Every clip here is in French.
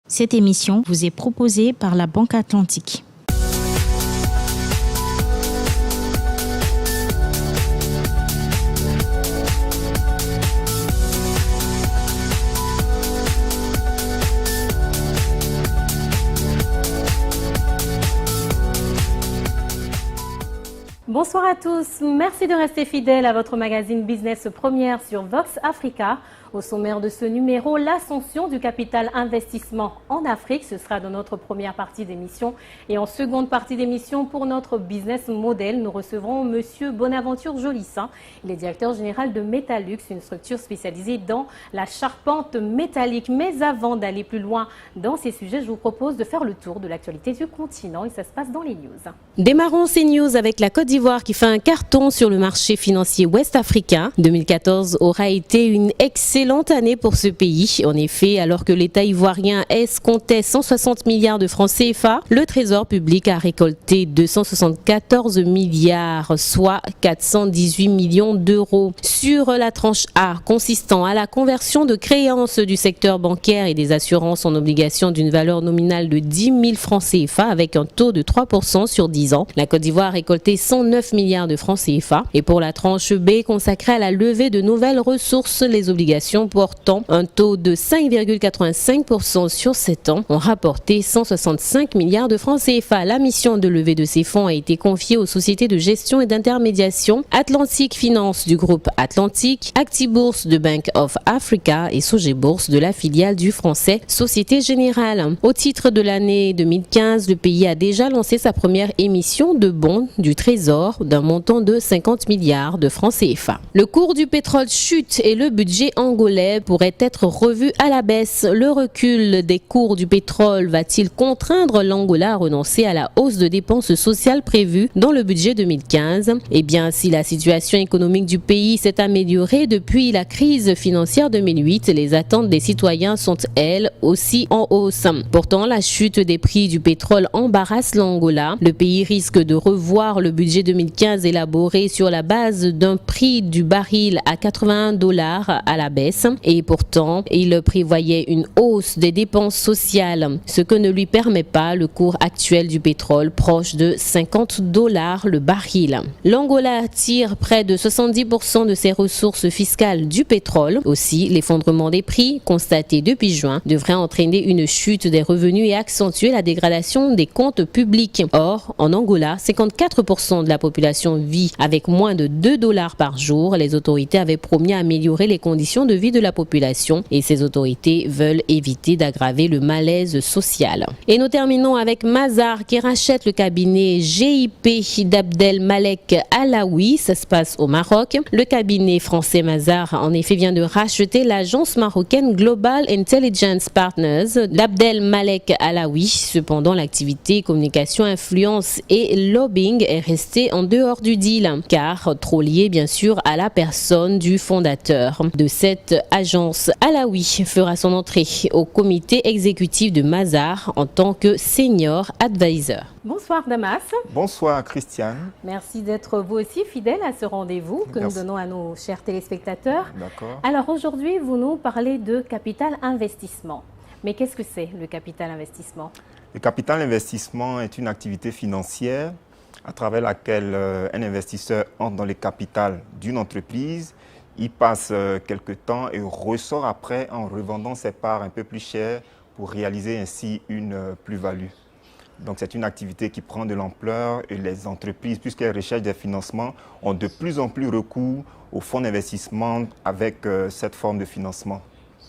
Cette émission vous est proposée par la Banque Atlantique. Bonsoir à tous, merci de rester fidèles à votre magazine Business Première sur Vox Africa. Au sommaire de ce numéro, l'ascension du capital investissement en Afrique, ce sera dans notre première partie d'émission. Et en seconde partie d'émission, pour notre business model, nous recevrons Monsieur Bonaventure Jolissin. Il est directeur général de Metalux, une structure spécialisée dans la charpente métallique. Mais avant d'aller plus loin dans ces sujets, je vous propose de faire le tour de l'actualité du continent et ça se passe dans les news. Démarrons ces news avec la Côte d'Ivoire qui fait un carton sur le marché financier ouest-africain. 2014 aura été une excellente année pour ce pays. En effet, alors que l'État ivoirien escomptait 160 milliards de francs CFA, le Trésor public a récolté 274 milliards, soit 418 millions d'euros. Sur la tranche A, consistant à la conversion de créances du secteur bancaire et des assurances en obligations d'une valeur nominale de 10 000 francs CFA avec un taux de 3% sur 10 ans, la Côte d'Ivoire a récolté 109 milliards de francs CFA. Et pour la tranche B, consacrée à la levée de nouvelles ressources, les obligations portant un taux de 5,85% sur 7 ans ont rapporté 165 milliards de francs CFA. La mission de levée de ces fonds a été confiée aux sociétés de gestion et d'intermédiation Atlantic Finance du groupe Atlantique, Actibourse de Bank of Africa et Sogebourse de la filiale du français Société Générale. Au titre de l'année 2015, le pays a déjà lancé sa première émission de bons du Trésor d'un montant de 50 milliards de francs CFA. Le cours du pétrole chute et le budget angolais pourrait être revu à la baisse. Le recul des cours du pétrole va-t-il contraindre l'Angola à renoncer à la hausse de dépenses sociales prévue dans le budget 2015 ? Eh bien, si la situation économique du pays s'est améliorée depuis la crise financière 2008, les attentes des citoyens sont, elles, aussi en hausse. Pourtant, la chute des prix du pétrole embarrasse l'Angola. Le pays risque de revoir le budget 2015 élaboré sur la base d'un prix du baril à $81 à la baisse. Et pourtant, il prévoyait une hausse des dépenses sociales, ce que ne lui permet pas le cours actuel du pétrole, proche de $50 le baril. L'Angola tire près de 70% de ses ressources fiscales du pétrole. Aussi, l'effondrement des prix, constaté depuis juin, devrait entraîner une chute des revenus et accentuer la dégradation des comptes publics. Or, en Angola, 54% de la population vit avec moins de $2 par jour. Les autorités avaient promis à améliorer les conditions de vie de la population et ces autorités veulent éviter d'aggraver le malaise social. Et nous terminons avec Mazars qui rachète le cabinet GIP d'Abdel Malek Alaoui. Ça se passe au Maroc. Le cabinet français Mazars en effet vient de racheter l'agence marocaine Global Intelligence Partners d'Abdel Malek Alaoui. Cependant, l'activité communication, influence et lobbying est restée en dehors du deal car trop liée bien sûr à la personne du fondateur de cette agence. Alaoui fera son entrée au comité exécutif de Mazars en tant que senior advisor. Bonsoir Damas. Bonsoir Christiane. Merci d'être vous aussi fidèle à ce rendez-vous que nous donnons à nos chers téléspectateurs. D'accord. Alors aujourd'hui, vous nous parlez de capital investissement. Mais qu'est-ce que c'est le capital investissement ? Le capital investissement est une activité financière à travers laquelle un investisseur entre dans le capital d'une entreprise. Il passe quelques temps et ressort après en revendant ses parts un peu plus chères pour réaliser ainsi une plus-value. Donc c'est une activité qui prend de l'ampleur et les entreprises, puisqu'elles recherchent des financements, ont de plus en plus recours aux fonds d'investissement avec cette forme de financement.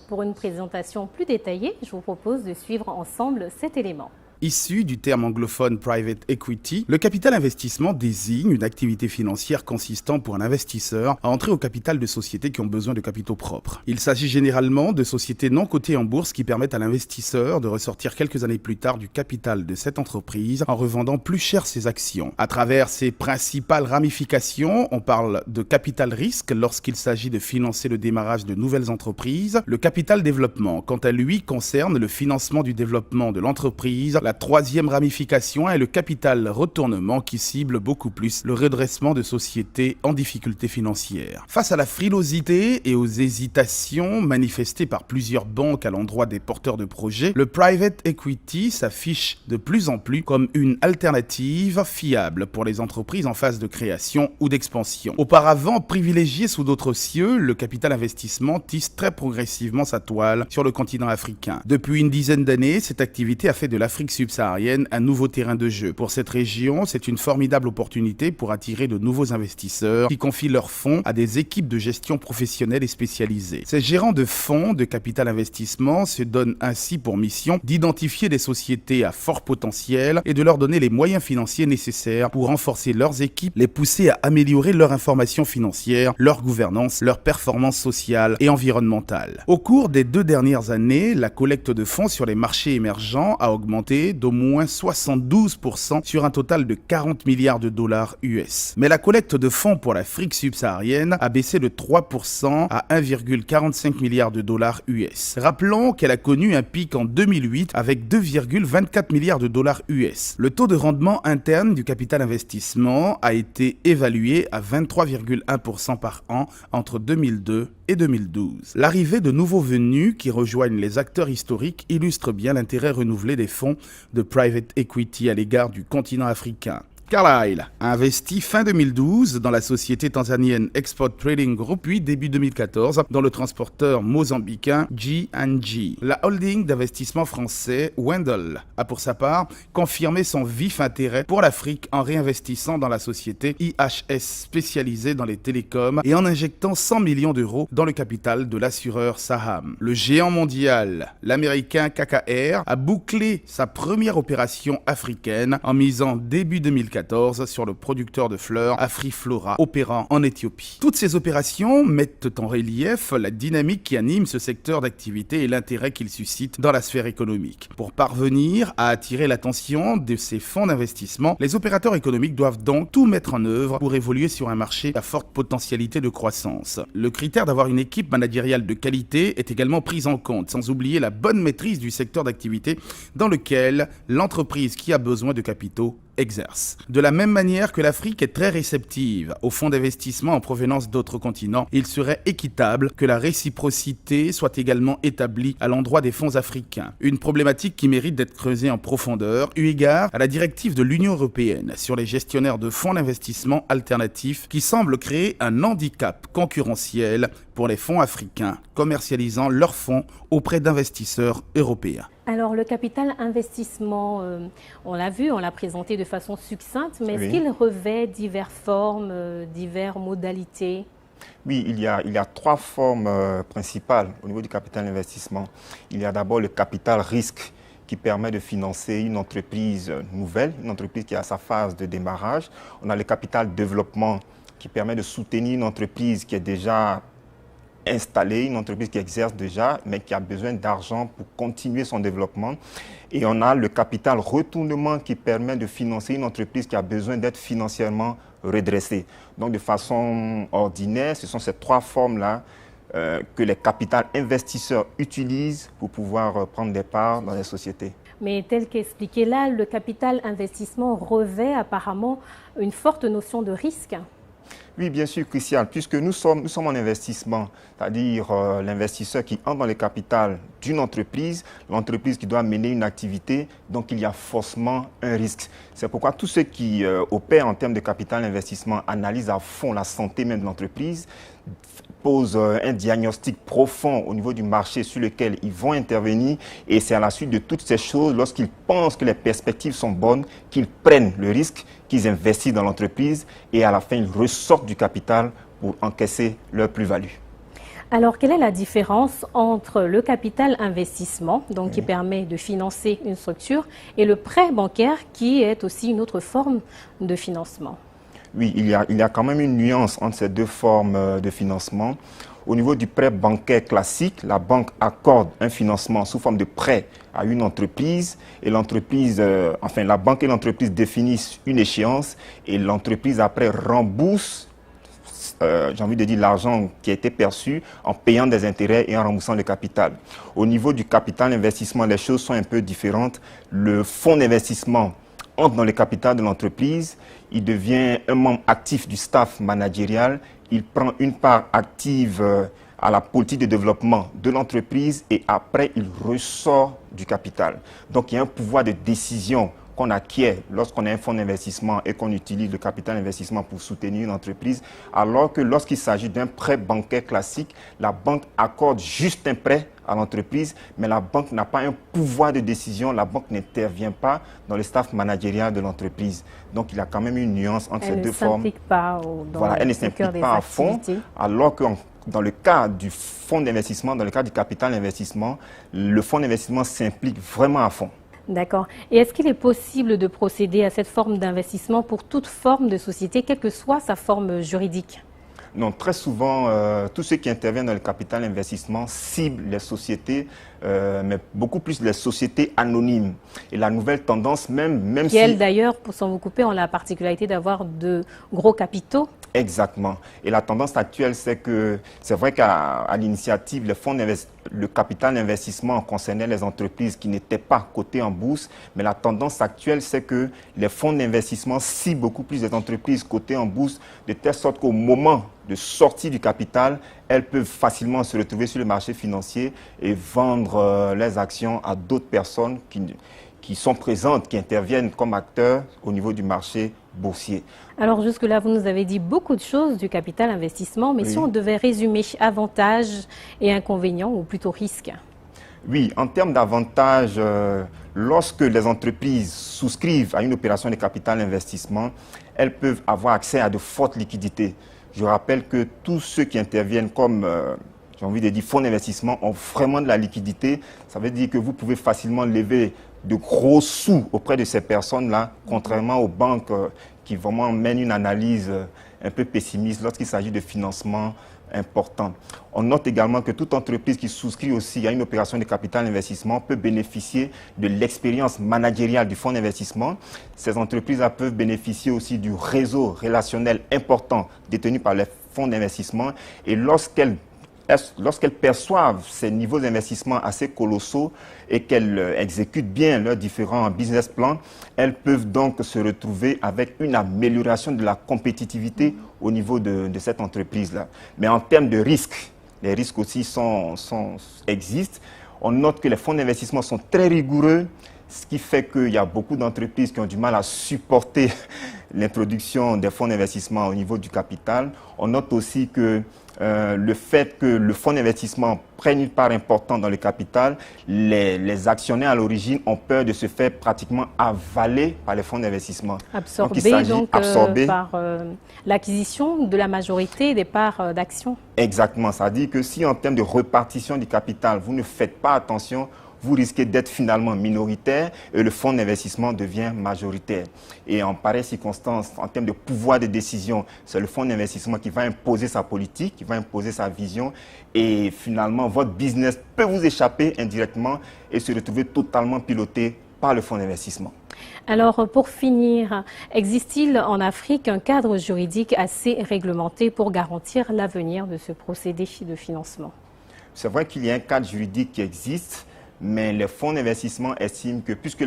Pour une présentation plus détaillée, je vous propose de suivre ensemble cet élément. Issu du terme anglophone private equity, le capital investissement désigne une activité financière consistant pour un investisseur à entrer au capital de sociétés qui ont besoin de capitaux propres. Il s'agit généralement de sociétés non cotées en bourse qui permettent à l'investisseur de ressortir quelques années plus tard du capital de cette entreprise en revendant plus cher ses actions. À travers ses principales ramifications, on parle de capital risque lorsqu'il s'agit de financer le démarrage de nouvelles entreprises. Le capital développement, quant à lui, concerne le financement du développement de l'entreprise, La troisième ramification est le capital retournement qui cible beaucoup plus le redressement de sociétés en difficulté financière. Face à la frilosité et aux hésitations manifestées par plusieurs banques à l'endroit des porteurs de projets, le private equity s'affiche de plus en plus comme une alternative fiable pour les entreprises en phase de création ou d'expansion. Auparavant privilégié sous d'autres cieux, le capital investissement tisse très progressivement sa toile sur le continent africain. Depuis une dizaine d'années, cette activité a fait de l'Afrique subsaharienne un nouveau terrain de jeu. Pour cette région, c'est une formidable opportunité pour attirer de nouveaux investisseurs qui confient leurs fonds à des équipes de gestion professionnelles et spécialisées. Ces gérants de fonds de capital investissement se donnent ainsi pour mission d'identifier des sociétés à fort potentiel et de leur donner les moyens financiers nécessaires pour renforcer leurs équipes, les pousser à améliorer leur information financière, leur gouvernance, leur performance sociale et environnementale. Au cours des 2 dernières années, la collecte de fonds sur les marchés émergents a augmenté d'au moins 72% sur un total de 40 milliards de dollars US. Mais la collecte de fonds pour l'Afrique subsaharienne a baissé de 3% à 1,45 milliard de dollars US. Rappelons qu'elle a connu un pic en 2008 avec 2,24 milliards de dollars US. Le taux de rendement interne du capital investissement a été évalué à 23,1% par an entre 2002 et 2012. L'arrivée de nouveaux venus qui rejoignent les acteurs historiques illustre bien l'intérêt renouvelé des fonds de private equity à l'égard du continent africain. Carlyle a investi fin 2012 dans la société tanzanienne Export Trading Group, puis début 2014 dans le transporteur mozambicain G&G. La holding d'investissement français Wendel a pour sa part confirmé son vif intérêt pour l'Afrique en réinvestissant dans la société IHS spécialisée dans les télécoms et en injectant 100 millions d'euros dans le capital de l'assureur Saham. Le géant mondial, l'américain KKR, a bouclé sa première opération africaine en misant début 2014 sur le producteur de fleurs Afriflora opérant en Éthiopie. Toutes ces opérations mettent en relief la dynamique qui anime ce secteur d'activité et l'intérêt qu'il suscite dans la sphère économique. Pour parvenir à attirer l'attention de ces fonds d'investissement, les opérateurs économiques doivent donc tout mettre en œuvre pour évoluer sur un marché à forte potentialité de croissance. Le critère d'avoir une équipe managériale de qualité est également pris en compte, sans oublier la bonne maîtrise du secteur d'activité dans lequel l'entreprise qui a besoin de capitaux exerce. De la même manière que l'Afrique est très réceptive aux fonds d'investissement en provenance d'autres continents, il serait équitable que la réciprocité soit également établie à l'endroit des fonds africains. Une problématique qui mérite d'être creusée en profondeur, eu égard à la directive de l'Union européenne sur les gestionnaires de fonds d'investissement alternatifs qui semble créer un handicap concurrentiel pour les fonds africains commercialisant leurs fonds auprès d'investisseurs européens. Alors, le capital investissement, on l'a vu, on l'a présenté de façon succincte, mais est-ce qu'il revêt diverses formes, diverses modalités? Oui, il y a 3 formes principales au niveau du capital investissement. Il y a d'abord le capital risque qui permet de financer une entreprise nouvelle, une entreprise qui est à sa phase de démarrage. On a le capital développement qui permet de soutenir une entreprise qui est déjà installée, une entreprise qui exerce déjà, mais qui a besoin d'argent pour continuer son développement. Et on a le capital retournement qui permet de financer une entreprise qui a besoin d'être financièrement redressée. Donc, de façon ordinaire, ce sont ces 3 formes-là que les capitals investisseurs utilisent pour pouvoir prendre des parts dans les sociétés. Mais tel qu'expliqué là, le capital investissement revêt apparemment une forte notion de risque. Oui, bien sûr, Christian, puisque nous sommes en investissement, c'est-à-dire l'investisseur qui entre dans le capital d'une entreprise, l'entreprise qui doit mener une activité, donc il y a forcément un risque. C'est pourquoi tous ceux qui opèrent en termes de capital investissement analysent à fond la santé même de l'entreprise, posent un diagnostic profond au niveau du marché sur lequel ils vont intervenir, et c'est à la suite de toutes ces choses, lorsqu'ils pensent que les perspectives sont bonnes, qu'ils prennent le risque, qu'ils investissent dans l'entreprise et à la fin ils ressortent du capital pour encaisser leur plus-value. Alors, quelle est la différence entre le capital investissement, donc qui permet de financer une structure, et le prêt bancaire qui est aussi une autre forme de financement? Oui, il y a quand même une nuance entre ces 2 formes de financement. Au niveau du prêt bancaire classique, la banque accorde un financement sous forme de prêt à une entreprise et l'entreprise, la banque et l'entreprise définissent une échéance et l'entreprise après rembourse j'ai envie de dire, l'argent qui a été perçu en payant des intérêts et en remboursant le capital. Au niveau du capital investissement, les choses sont un peu différentes. Le fonds d'investissement entre dans le capital de l'entreprise, il devient un membre actif du staff managérial, il prend une part active à la politique de développement de l'entreprise et après, il ressort du capital. Donc, il y a un pouvoir de décision qu'on acquiert lorsqu'on a un fonds d'investissement et qu'on utilise le capital d'investissement pour soutenir une entreprise, alors que lorsqu'il s'agit d'un prêt bancaire classique, la banque accorde juste un prêt à l'entreprise, mais la banque n'a pas un pouvoir de décision, la banque n'intervient pas dans le staff managérial de l'entreprise. Donc il y a quand même une nuance entre ces deux formes. Elle ne s'implique pas à fond, alors que dans le cas du fonds d'investissement, dans le cas du capital d'investissement, le fonds d'investissement s'implique vraiment à fond. D'accord. Et est-ce qu'il est possible de procéder à cette forme d'investissement pour toute forme de société, quelle que soit sa forme juridique? Non, très souvent, tous ceux qui interviennent dans le capital investissement ciblent les sociétés, mais beaucoup plus les sociétés anonymes. Et la nouvelle tendance, même qui, elles, d'ailleurs, sans vous couper, ont la particularité d'avoir de gros capitaux. Exactement. Et la tendance actuelle, c'est vrai qu'à l'initiative, le capital d'investissement concernait les entreprises qui n'étaient pas cotées en bourse, mais la tendance actuelle, c'est que les fonds d'investissement ciblent beaucoup plus des entreprises cotées en bourse, de telle sorte qu'au moment de sortie du capital, elles peuvent facilement se retrouver sur le marché financier et vendre les actions à d'autres personnes qui sont présentes, qui interviennent comme acteurs au niveau du marché boursier. Alors jusque-là, vous nous avez dit beaucoup de choses du capital investissement, mais oui, si on devait résumer avantages et inconvénients, ou plutôt risques? Oui, en termes d'avantages, lorsque les entreprises souscrivent à une opération de capital investissement, elles peuvent avoir accès à de fortes liquidités. Je rappelle que tous ceux qui interviennent comme, j'ai envie de dire, fonds d'investissement ont vraiment de la liquidité. Ça veut dire que vous pouvez facilement lever de gros sous auprès de ces personnes-là, contrairement aux banques qui vraiment mènent une analyse un peu pessimiste lorsqu'il s'agit de financement important. On note également que toute entreprise qui souscrit aussi à une opération de capital investissement peut bénéficier de l'expérience managériale du fonds d'investissement. Ces entreprises peuvent bénéficier aussi du réseau relationnel important détenu par les fonds d'investissement et lorsqu'elles perçoivent ces niveaux d'investissement assez colossaux et qu'elles exécutent bien leurs différents business plans, elles peuvent donc se retrouver avec une amélioration de la compétitivité au niveau de cette entreprise-là. Mais en termes de risques, les risques aussi existent. On note que les fonds d'investissement sont très rigoureux, ce qui fait qu'il y a beaucoup d'entreprises qui ont du mal à supporter l'introduction des fonds d'investissement au niveau du capital. On note aussi que le fait que le fonds d'investissement prenne une part importante dans le capital, les actionnaires à l'origine ont peur de se faire pratiquement avaler par les fonds d'investissement. Absorbés par l'acquisition de la majorité des parts d'actions. Exactement. Ça dit que si en termes de répartition du capital, vous ne faites pas attention, vous risquez d'être finalement minoritaire et le fonds d'investissement devient majoritaire. Et en pareille circonstance, en termes de pouvoir de décision, c'est le fonds d'investissement qui va imposer sa politique, qui va imposer sa vision et finalement, votre business peut vous échapper indirectement et se retrouver totalement piloté par le fonds d'investissement. Alors, pour finir, existe-t-il en Afrique un cadre juridique assez réglementé pour garantir l'avenir de ce procédé de financement? C'est vrai qu'il y a un cadre juridique qui existe, mais les fonds d'investissement estiment que puisque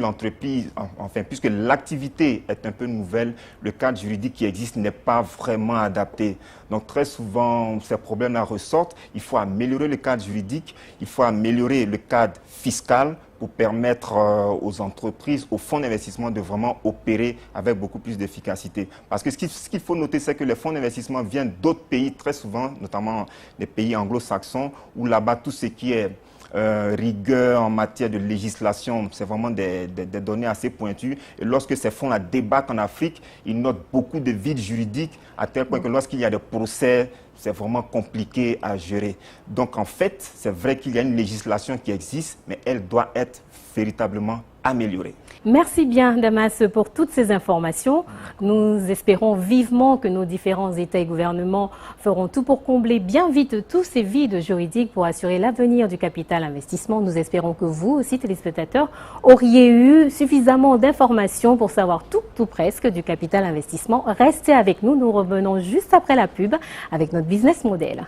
puisque l'activité est un peu nouvelle, le cadre juridique qui existe n'est pas vraiment adapté. Donc très souvent, ces problèmes-là ressortent. Il faut améliorer le cadre juridique, il faut améliorer le cadre fiscal pour permettre aux entreprises, aux fonds d'investissement de vraiment opérer avec beaucoup plus d'efficacité. Parce que ce qu'il faut noter, c'est que les fonds d'investissement viennent d'autres pays très souvent, notamment des pays anglo-saxons, où là-bas tout ce qui est rigueur en matière de législation, c'est vraiment des données assez pointues. Et lorsque ces fonds-là débattent en Afrique, ils notent beaucoup de vides juridiques, à tel point que lorsqu'il y a des procès, c'est vraiment compliqué à gérer. Donc en fait, c'est vrai qu'il y a une législation qui existe, mais elle doit être véritablement améliorée. Merci bien, Damas, pour toutes ces informations. Nous espérons vivement que nos différents États et gouvernements feront tout pour combler bien vite tous ces vides juridiques pour assurer l'avenir du capital investissement. Nous espérons que vous aussi, téléspectateurs, auriez eu suffisamment d'informations pour savoir tout presque du capital investissement. Restez avec nous, nous revenons juste après la pub avec notre business model.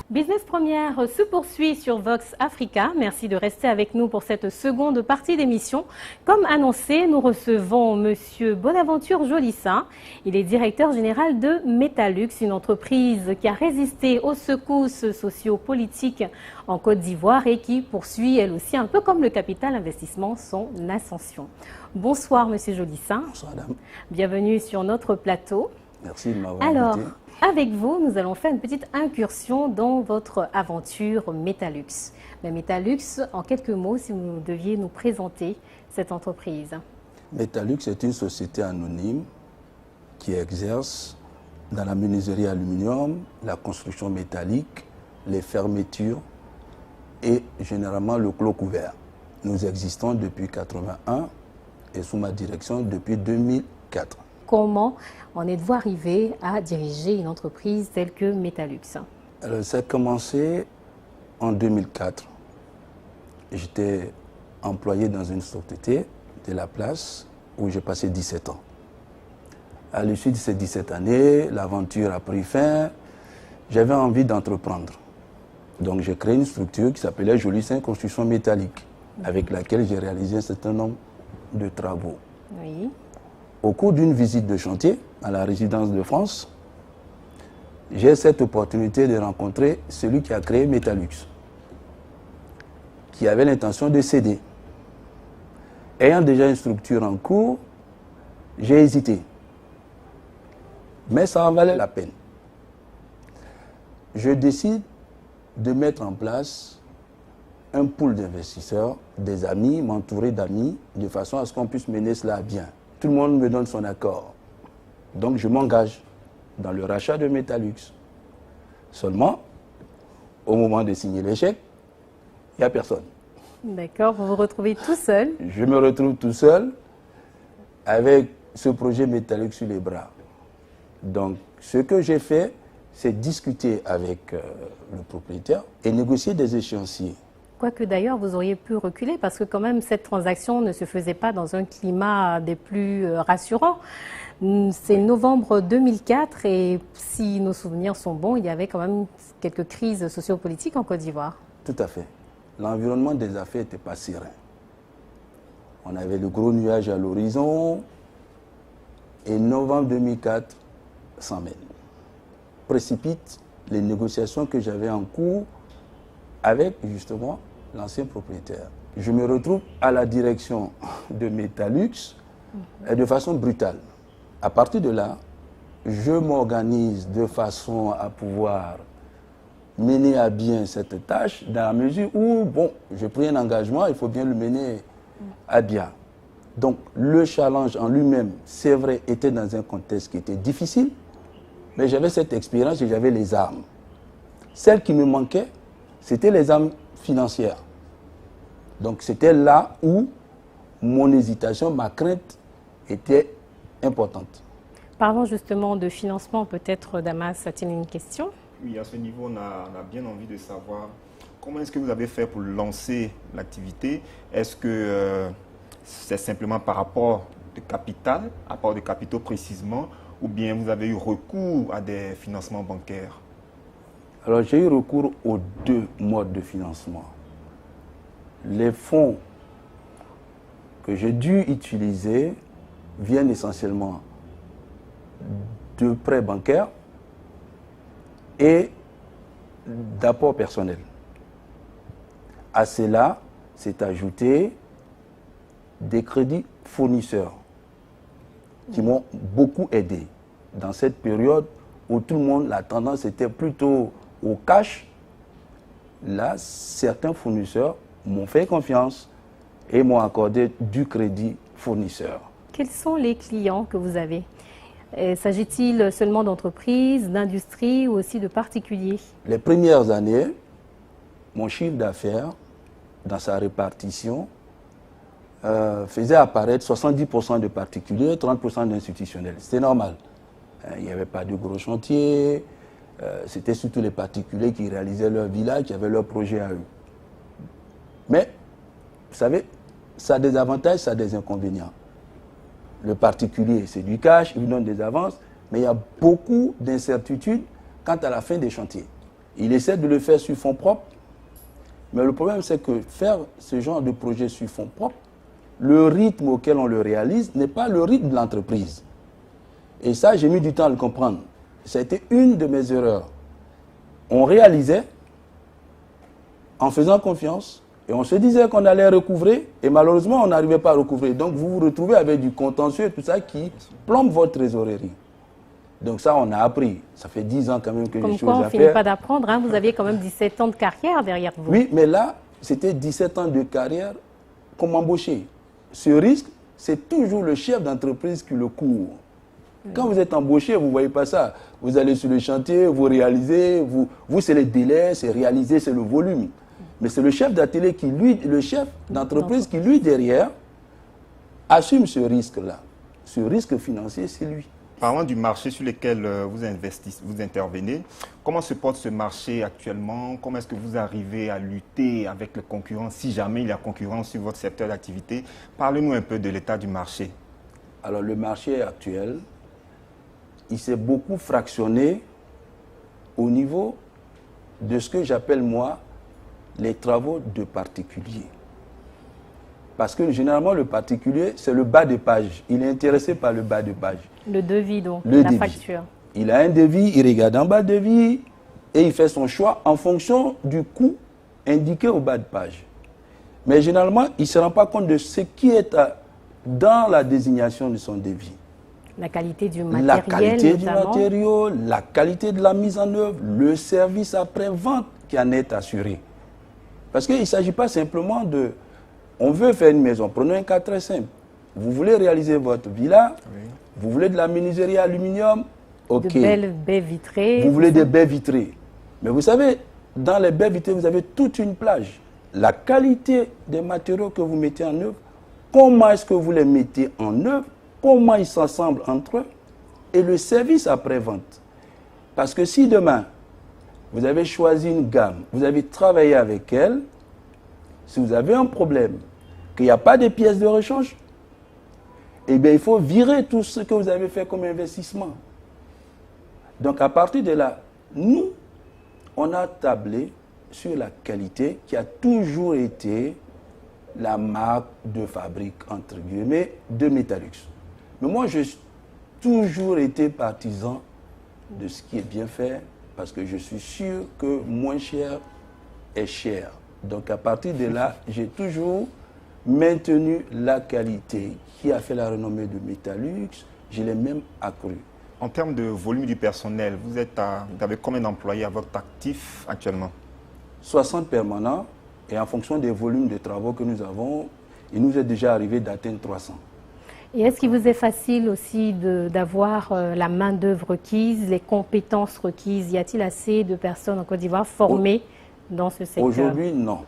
Business Première se poursuit sur Vox Africa. Merci de rester avec nous pour cette seconde partie d'émission. Comme annoncé, nous recevons Monsieur Bonaventure Jolissin. Il est directeur général de Metalux, une entreprise qui a résisté aux secousses sociopolitiques en Côte d'Ivoire et qui poursuit elle aussi, un peu comme le capital investissement, son ascension. Bonsoir Monsieur Jolissin. Bonsoir Madame. Bienvenue sur notre plateau. Merci de m'avoir invité. Avec vous, nous allons faire une petite incursion dans votre aventure Metalux. Mais Metalux, en quelques mots, si vous deviez nous présenter cette entreprise. Metalux est une société anonyme qui exerce dans la menuiserie aluminium, la construction métallique, les fermetures et généralement le clos couvert. Nous existons depuis 1981 et sous ma direction depuis 2004. Comment en êtes-vous arrivé à diriger une entreprise telle que Metalux? Alors, ça a commencé en 2004. J'étais employé dans une société de la place où j'ai passé 17 ans. À l'issue de ces 17 années, l'aventure a pris fin. J'avais envie d'entreprendre. Donc j'ai créé une structure qui s'appelait Jolissin Construction Métallique, avec laquelle j'ai réalisé un certain nombre de travaux. Oui. Au cours d'une visite de chantier à la résidence de France, j'ai cette opportunité de rencontrer celui qui a créé Metalux, qui avait l'intention de céder. Ayant déjà une structure en cours, j'ai hésité. Mais ça en valait la peine. Je décide de mettre en place un pool d'investisseurs, des amis, m'entourer d'amis, de façon à ce qu'on puisse mener cela à bien. Tout le monde me donne son accord. Donc je m'engage dans le rachat de Metalux. Seulement, au moment de signer les chèques, il n'y a personne. D'accord, vous vous retrouvez tout seul. Je me retrouve tout seul avec ce projet Metalux sur les bras. Donc ce que j'ai fait, c'est discuter avec le propriétaire et négocier des échéanciers. Quoique d'ailleurs, vous auriez pu reculer parce que quand même, cette transaction ne se faisait pas dans un climat des plus rassurants. C'est novembre 2004 et si nos souvenirs sont bons, il y avait quand même quelques crises sociopolitiques en Côte d'Ivoire. Tout à fait. L'environnement des affaires n'était pas serein. On avait le gros nuage à l'horizon et novembre 2004 s'en mêle. Précipite les négociations que j'avais en cours avec justement l'ancien propriétaire. Je me retrouve à la direction de Metalux de façon brutale. À partir de là, je m'organise de façon à pouvoir mener à bien cette tâche dans la mesure où, bon, j'ai pris un engagement, il faut bien le mener à bien. Donc le challenge en lui-même, c'est vrai, était dans un contexte qui était difficile, mais j'avais cette expérience et j'avais les armes. Celles qui me manquaient, c'était les armes financières. Donc c'était là où mon hésitation, ma crainte était importante. Parlons justement de financement. Peut-être Damas a-t-il une question? Oui, à ce niveau, on a bien envie de savoir comment est-ce que vous avez fait pour lancer l'activité. Est-ce que c'est simplement par rapport de capital, apport de capitaux précisément, ou bien vous avez eu recours à des financements bancaires? Alors j'ai eu recours aux deux modes de financement. Les fonds que j'ai dû utiliser viennent essentiellement de prêts bancaires et d'apports personnels. À cela s'est ajouté des crédits fournisseurs qui m'ont beaucoup aidé dans cette période où tout le monde, la tendance était plutôt au cash. Là, certains fournisseurs m'ont fait confiance et m'ont accordé du crédit fournisseur. Quels sont les clients que vous avez? S'agit-il seulement d'entreprises, d'industries ou aussi de particuliers? Les premières années, mon chiffre d'affaires, dans sa répartition, faisait apparaître 70% de particuliers, 30% d'institutionnels. C'était normal. Il n'y avait pas de gros chantiers. C'était surtout les particuliers qui réalisaient leur village, qui avaient leurs projets à eux. Mais, vous savez, ça a des avantages, ça a des inconvénients. Le particulier, c'est du cash, il vous donne des avances, mais il y a beaucoup d'incertitudes quant à la fin des chantiers. Il essaie de le faire sur fonds propres, mais le problème, c'est que faire ce genre de projet sur fonds propres, le rythme auquel on le réalise n'est pas le rythme de l'entreprise. Et ça, j'ai mis du temps à le comprendre. Ça a été une de mes erreurs. On réalisait en faisant confiance, et on se disait qu'on allait recouvrer, et malheureusement, on n'arrivait pas à recouvrer. Donc, vous vous retrouvez avec du contentieux et tout ça qui plombe votre trésorerie. Donc ça, on a appris. Ça fait 10 ans quand même que je suis aux affaires. Comme quoi, on ne finit pas d'apprendre. Hein. Vous aviez quand même 17 ans de carrière derrière vous. Oui, mais là, c'était 17 ans de carrière comme embauché. Ce risque, c'est toujours le chef d'entreprise qui le court. Quand vous êtes embauché, vous ne voyez pas ça. Vous allez sur le chantier, vous réalisez, vous c'est les délais, c'est réaliser, c'est le volume. Mais c'est le chef d'atelier qui, lui, le chef d'entreprise qui, lui, derrière, assume ce risque-là. Ce risque financier, c'est lui. Parlant du marché sur lequel vous intervenez, comment se porte ce marché actuellement? Comment est-ce que vous arrivez à lutter avec les concurrents, si jamais il y a concurrence sur votre secteur d'activité? Parlez-nous un peu de l'état du marché. Alors, le marché actuel, il s'est beaucoup fractionné au niveau de ce que j'appelle, moi, les travaux de particuliers. Parce que généralement, le particulier, c'est le bas de page. Il est intéressé par le bas de page. Le devis, donc, la facture. Il a un devis, il regarde en bas de devis et il fait son choix en fonction du coût indiqué au bas de page. Mais généralement, il ne se rend pas compte de ce qui est dans la désignation de son devis. La qualité du matériel, la qualité notamment. du matériau, la qualité de la mise en œuvre, le service après-vente qui en est assuré. Parce qu'il ne s'agit pas simplement de... On veut faire une maison. Prenons un cas très simple. Vous voulez réaliser votre villa, oui. Vous voulez de la menuiserie aluminium, ok. De belles baies vitrées. Vous voulez des baies vitrées. Mais vous savez, dans les baies vitrées, vous avez toute une plage. La qualité des matériaux que vous mettez en œuvre, comment est-ce que vous les mettez en œuvre, comment ils s'assemblent entre eux, et le service après-vente. Parce que si demain, vous avez choisi une gamme, vous avez travaillé avec elle, si vous avez un problème, qu'il n'y a pas de pièces de rechange, eh bien, il faut virer tout ce que vous avez fait comme investissement. Donc, à partir de là, nous, on a tablé sur la qualité qui a toujours été la marque de fabrique, entre guillemets, de Métallux. Mais moi, j'ai toujours été partisan de ce qui est bien fait, parce que je suis sûr que moins cher est cher. Donc, à partir de là, j'ai toujours maintenu la qualité qui a fait la renommée de Métallux. Je l'ai même accru. En termes de volume du personnel, vous avez combien d'employés à votre actif actuellement? 60 permanents. Et en fonction des volumes de travaux que nous avons, il nous est déjà arrivé d'atteindre 300. Et est-ce qu'il vous est facile aussi d'avoir la main-d'œuvre requise, les compétences requises? Y a-t-il assez de personnes en Côte d'Ivoire formées dans ce secteur? Aujourd'hui, non.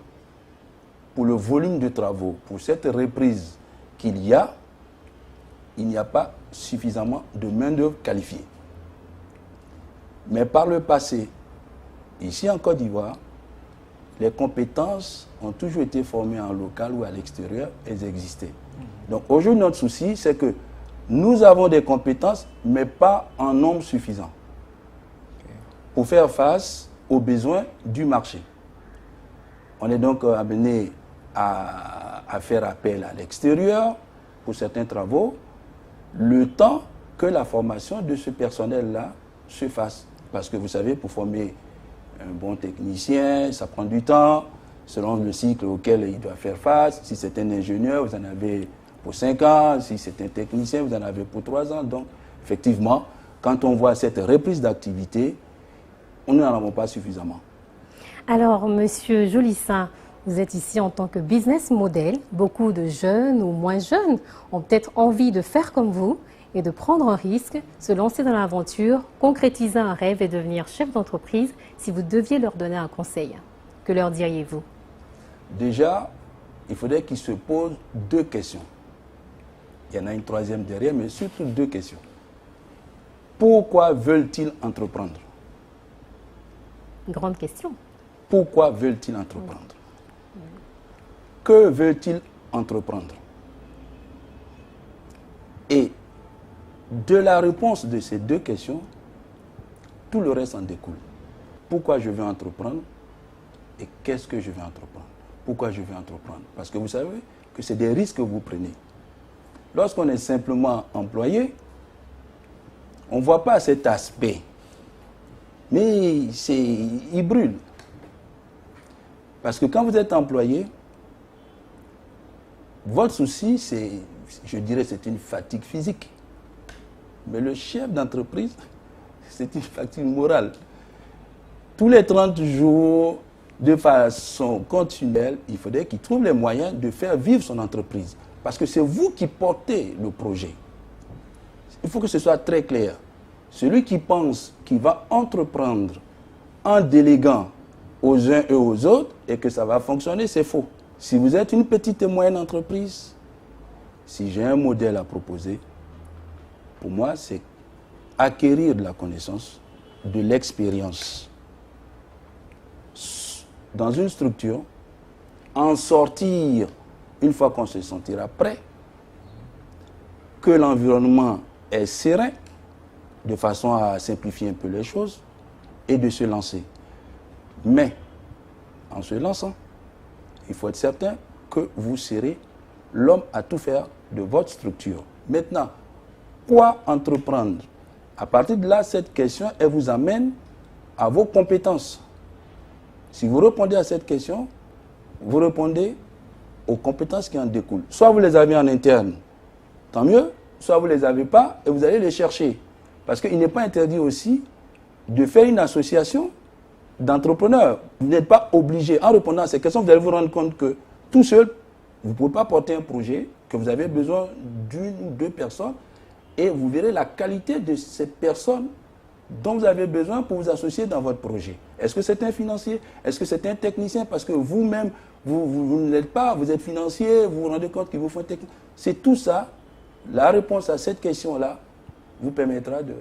Pour le volume de travaux, pour cette reprise qu'il y a, il n'y a pas suffisamment de main-d'œuvre qualifiée. Mais par le passé, ici en Côte d'Ivoire, les compétences ont toujours été formées en local ou à l'extérieur, elles existaient. Donc aujourd'hui, notre souci, c'est que nous avons des compétences, mais pas en nombre suffisant pour faire face aux besoins du marché. On est donc amené à faire appel à l'extérieur pour certains travaux, le temps que la formation de ce personnel-là se fasse. Parce que vous savez, pour former un bon technicien, ça prend du temps, selon le cycle auquel il doit faire face. Si c'est un ingénieur, vous en avez pour 5 ans. Si c'est un technicien, vous en avez pour 3 ans. Donc, effectivement, quand on voit cette reprise d'activité, nous n'en avons pas suffisamment. Alors, Monsieur Jolissin, vous êtes ici en tant que business model. Beaucoup de jeunes ou moins jeunes ont peut-être envie de faire comme vous et de prendre un risque, se lancer dans l'aventure, concrétiser un rêve et devenir chef d'entreprise. Si vous deviez leur donner un conseil, que leur diriez-vous? Déjà, il faudrait qu'ils se posent 2 questions. Il y en a une troisième derrière, mais surtout 2 questions. Pourquoi veulent-ils entreprendre? Grande question. Pourquoi veulent-ils entreprendre? Que veulent-ils entreprendre? Et de la réponse de ces 2 questions, tout le reste en découle. Pourquoi je veux entreprendre et qu'est-ce que je veux entreprendre? Pourquoi je veux entreprendre? Parce que vous savez que c'est des risques que vous prenez. Lorsqu'on est simplement employé, on ne voit pas cet aspect. Mais il brûle. Parce que quand vous êtes employé, votre souci, je dirais, c'est une fatigue physique. Mais le chef d'entreprise, c'est une fatigue morale. Tous les 30 jours, de façon continuelle, il faudrait qu'il trouve les moyens de faire vivre son entreprise. Parce que c'est vous qui portez le projet. Il faut que ce soit très clair. Celui qui pense qu'il va entreprendre en déléguant aux uns et aux autres et que ça va fonctionner, c'est faux. Si vous êtes une petite et moyenne entreprise, si j'ai un modèle à proposer, pour moi, c'est acquérir de la connaissance, de l'expérience dans une structure, en sortir une fois qu'on se sentira prêt, que l'environnement est serein, de façon à simplifier un peu les choses, et de se lancer. Mais, en se lançant, il faut être certain que vous serez l'homme à tout faire de votre structure. Maintenant, quoi entreprendre? À partir de là, cette question, elle vous amène à vos compétences. Si vous répondez à cette question, vous répondez aux compétences qui en découlent. Soit vous les avez en interne, tant mieux, soit vous ne les avez pas et vous allez les chercher. Parce qu'il n'est pas interdit aussi de faire une association d'entrepreneurs. Vous n'êtes pas obligé, en répondant à ces questions, vous allez vous rendre compte que tout seul, vous ne pouvez pas porter un projet, que vous avez besoin d'une ou 2 personnes et vous verrez la qualité de ces personnes dont vous avez besoin pour vous associer dans votre projet. Est-ce que c'est un financier? Est-ce que c'est un technicien? Parce que vous-même, vous ne l'êtes pas, vous êtes financier, vous vous rendez compte qu'il vous faut un technicien. C'est tout ça. La réponse à cette question-là vous permettra de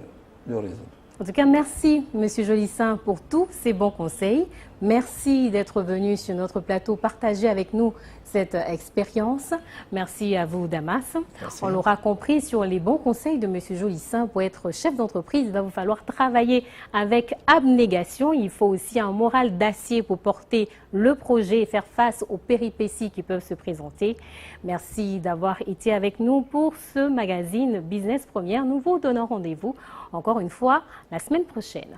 résoudre. En tout cas, merci M. Jolissin pour tous ces bons conseils. Merci d'être venu sur notre plateau partager avec nous cette expérience. Merci à vous, Damas. Merci. On l'aura compris, sur les bons conseils de M. Jolissin, pour être chef d'entreprise, il va vous falloir travailler avec abnégation. Il faut aussi un moral d'acier pour porter le projet et faire face aux péripéties qui peuvent se présenter. Merci d'avoir été avec nous pour ce magazine Business Première. Nous vous donnons rendez-vous encore une fois la semaine prochaine.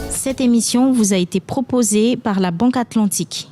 Cette émission vous a été proposée par la Banque Atlantique.